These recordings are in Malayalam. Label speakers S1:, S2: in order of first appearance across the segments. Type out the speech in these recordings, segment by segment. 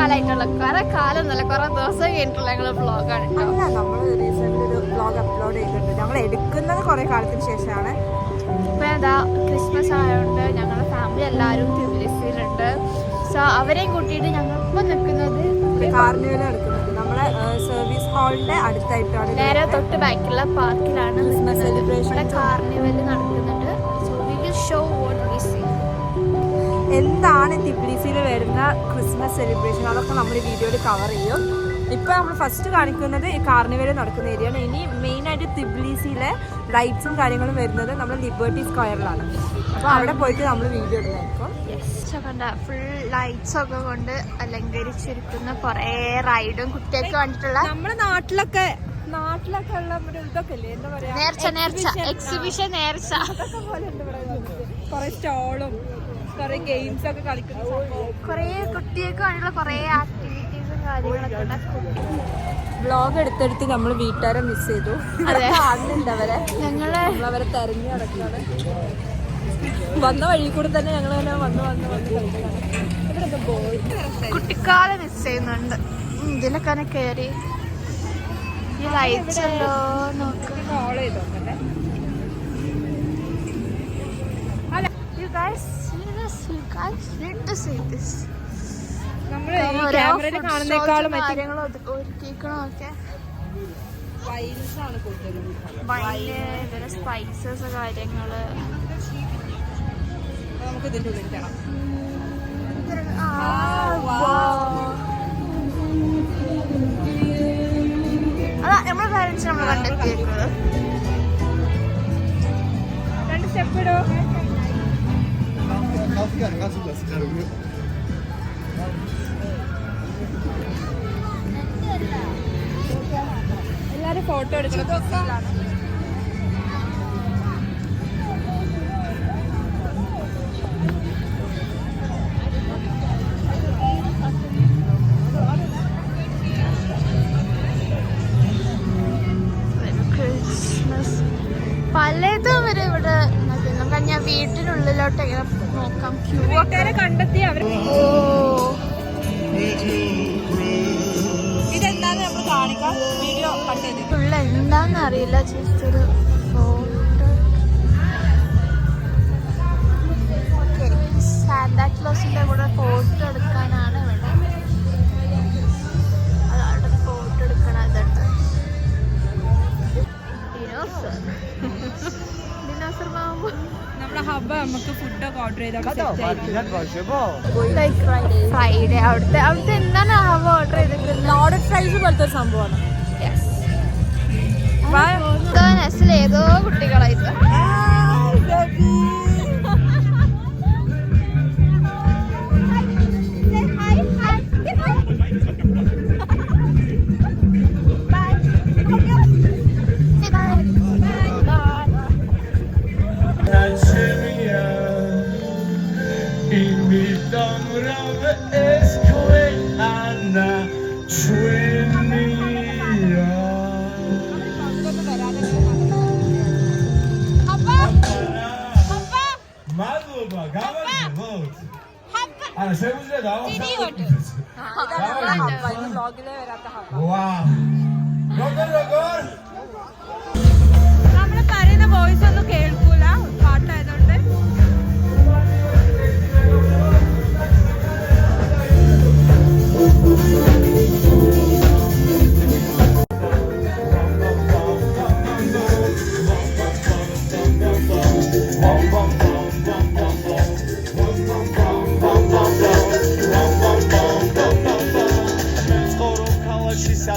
S1: കാലമായിട്ടുള്ള കുറെ കാലം എന്നല്ല കുറെ ദിവസം കഴിഞ്ഞിട്ടുള്ള ഞങ്ങള് വ്ളോഗാണ്.
S2: നമ്മൾ റീസെന്റ് ഒരു വ്ളോഗ് അപ്ലോഡ് ചെയ്തിട്ടുണ്ട്. ഞങ്ങൾ എടുക്കുന്നത് കുറെ കാലത്തിന് ശേഷമാണ്.
S1: ഇപ്പൊ എന്താ ക്രിസ്മസ് ആയതുകൊണ്ട് ഞങ്ങളുടെ ഫാമിലി എല്ലാവരും തിരുവല്ലയിലുണ്ട്. സോ അവരെയും കൂട്ടിയിട്ട് ഞങ്ങൾ ഇപ്പം നിൽക്കുന്നത്
S2: കാർണിവൽ എടുക്കുന്നത് നമ്മളെ സർവീസ് ഹാളിന്റെ അടുത്തായിട്ടാണ്.
S1: നേരെ തൊട്ട് ബാക്കിലുള്ള പാർക്കിലാണ്
S2: ക്രിസ്മസ് സെലിബ്രേഷൻ
S1: കാർണിവൽ നടക്കുന്നുണ്ട്. So we will show what we see.
S2: എന്താണ് തിബ്ലിസിയിൽ വരുന്ന ക്രിസ്മസ് സെലിബ്രേഷൻ അതൊക്കെ നമ്മൾ ഈ വീഡിയോയിൽ കവർ ചെയ്യും. ഇപ്പോൾ നമ്മൾ ഫസ്റ്റ് കാണിക്കുന്നത് ഈ കാർണിവൽ നടക്കുന്ന ഏരിയയാണ്. ഇനി മെയിനായിട്ട് തിബ്ലിസിയിലെ ലൈറ്റ്സും കാര്യങ്ങളും വരുന്നത് നമ്മൾ ലിബർട്ടി സ്ക്വയറിലാണ്. അപ്പോൾ അവിടെ പോയിട്ട് നമ്മൾ വീഡിയോ എടുക്കും.
S1: ഫുൾ ലൈറ്റ്സ് ഒക്കെ കൊണ്ട് അലങ്കരിച്ചിരിക്കുന്ന കുറേ റൈഡും കുട്ടികൾക്ക് കണ്ടിട്ടുള്ള
S2: നമ്മുടെ നാട്ടിലൊക്കെ ഉള്ള ഇതൊക്കെ ഇല്ലേ, എന്താ പറയാ,
S1: നേർച്ച എക്സിബിഷൻ നേർച്ച
S2: പോലെ ഉണ്ട് ഇവിടെ. കുറെ സ്റ്റോളും കുറെ ഗെയിംസ് ഒക്കെ കളിക്കുന്ന
S1: കുറേ കുട്ടികൾക്ക് വേണ്ടിയുള്ള കുറേ ആക്ടിവിറ്റീസും കാര്യങ്ങളൊക്കെ ഉണ്ട്.
S2: വ്ളോഗ് എടുത്തെടുത്ത് നമ്മൾ വീട്ടുകാരെ മിസ് ചെയ്തു. കാണുന്നുണ്ട് അവരെ. നമ്മളവരെ തെരഞ്ഞു നടക്കാണ്. വന്ന വഴി കൂടെ തന്നെ ഞങ്ങൾ വന്ന്
S1: കുട്ടിക്കാലം മിസ് ചെയ്യുന്നുണ്ട്. ഇതിലൊക്കെ കയറി ഈ ലൈറ്റ്സ് ഉണ്ടോ നോക്ക്.
S2: കോൾ ചെയ്തോക്കല്ലേ. കാണുന്നേക്കാളും
S1: സ്പൈസസ് കാര്യങ്ങള്
S2: നമുക്ക് ഇതിന്റെ ഉള്ളിൽ കാണാം.
S1: അതാ നമ്മുടെ പാരന്റ്സ് നമ്മൾ കണ്ടെത്തിയിരിക്കുന്നത്.
S2: 2 സ്റ്റെപ്പ് ഇടോ. എല്ലാരും ഫോട്ടോ എടുക്കണം.
S1: പലതും വരെ ഇവിടെ നമുക്ക് ഞാൻ വീട്ടിനുള്ളിലോട്ട് എങ്ങനെ നോക്കാം. ക്യൂ ഒക്കെ
S2: കണ്ടെത്തി അവർ. ഇതെന്താന്ന് നമ്മൾ കാണിക്കാം. വീഡിയോ കട്ട് ചെയ്ത്
S1: ഉള്ള എന്താന്ന് അറിയില്ല. ജസ്റ്റ് ഒരു ഫോട്ടോ. സാന്താക്ലോസിന്റെ കൂടെ ഫോട്ടോ എടുക്കാനാണ് ഇവിടെ. അതാണ് ഫോട്ടോ എടുക്കണതുണ്ട്. ഡിനോസർ മാമ്പ്.
S2: നമ്മുടെ ഹബ്ബ് നമുക്ക് ഫുഡൊക്കെ ഓർഡർ ചെയ്താൽ
S1: ഫ്രൈഡേ അവിടുത്തെ എന്താണ് ഹബ്ബ് ഓർഡർ ചെയ്തിട്ടുള്ളത്?
S2: ലോഡഡ് ഫ്രൈസ് പോലത്തെ ഒരു സംഭവമാണ്.
S1: നെസ്സിൽ ഏതോ കുട്ടികളായിട്ട്
S2: നമ്മള് പറയുന്ന വോയിസ് ഒന്നും കേൾക്കൂല പാട്ടായതുകൊണ്ട്.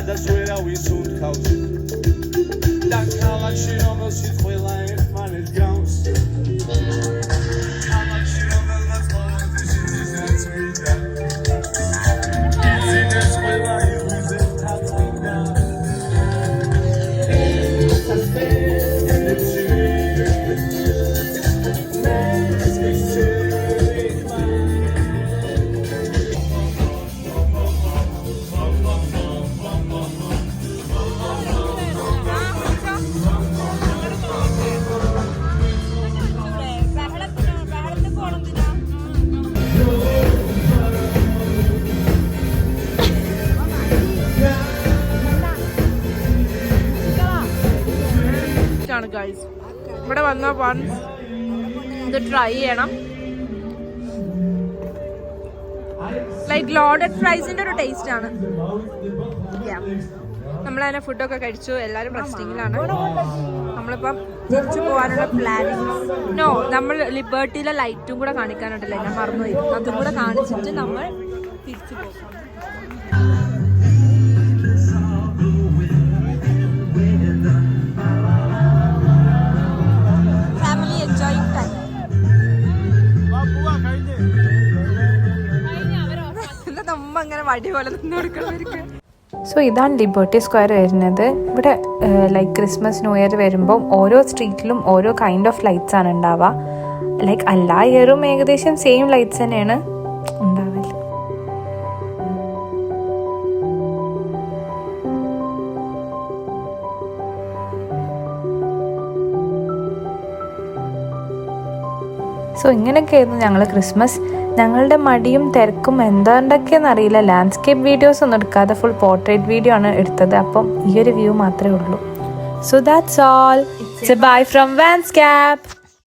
S3: Da zoeira o insulto caos. Da cala, tira o meu cinto, foi lá em
S2: once ഇത് ട്രൈ ചെയ്യണം. ലൈക്ക് ലോഡഡ് ഫ്രൈസിന്റെ ഒരു ടേസ്റ്റ് ആണ്. നമ്മളതിനെ ഫുഡൊക്കെ കഴിച്ചു. എല്ലാവരും റെസ്റ്റിങ്ങിലാണ്. നമ്മളിപ്പം തിരിച്ചു പോകാനുള്ള പ്ലാനിങ്. നോ, നമ്മൾ ലിബർട്ടിയിലെ ലൈറ്റും കൂടെ കാണിക്കാനുണ്ടല്ലേ, ഞാൻ മറന്നുപോയി. അതും കൂടെ കാണിച്ചിട്ട് നമ്മൾ തിരിച്ചു പോകും. Family enjoying time. നമ്മ അങ്ങനെ വടി പോലെ നിന്ന് കൊടുക്കണവർക്ക്.
S3: സോ ഇതാണ് ലിബർട്ടി സ്ക്വയർ വരുന്നത്. ഇവിടെ ലൈക്ക് ക്രിസ്മസ് ന്യൂ ഇയർ വരുമ്പം ഓരോ സ്ട്രീറ്റിലും ഓരോ കൈൻഡ് ഓഫ് ലൈറ്റ്സ് ആണ് ഉണ്ടാവുക. ലൈക്ക് എല്ലാ ഇയറും ഏകദേശം സെയിം ലൈറ്റ്സ് തന്നെയാണ് ഉണ്ടാവല്. സോ ഇങ്ങനെയൊക്കെയായിരുന്നു ഞങ്ങൾ ക്രിസ്മസ്. ഞങ്ങളുടെ മടിയും തിരക്കും എന്താണ്ടൊക്കെയെന്ന് അറിയില്ല, ലാൻഡ്സ്കേപ്പ് വീഡിയോസ് ഒന്നും എടുക്കാതെ ഫുൾ പോർട്രേറ്റ് വീഡിയോ ആണ് എടുത്തത്. അപ്പം ഈ ഒരു വ്യൂ മാത്രമേ ഉള്ളൂ. So that's all. It's a bye from Vanscap.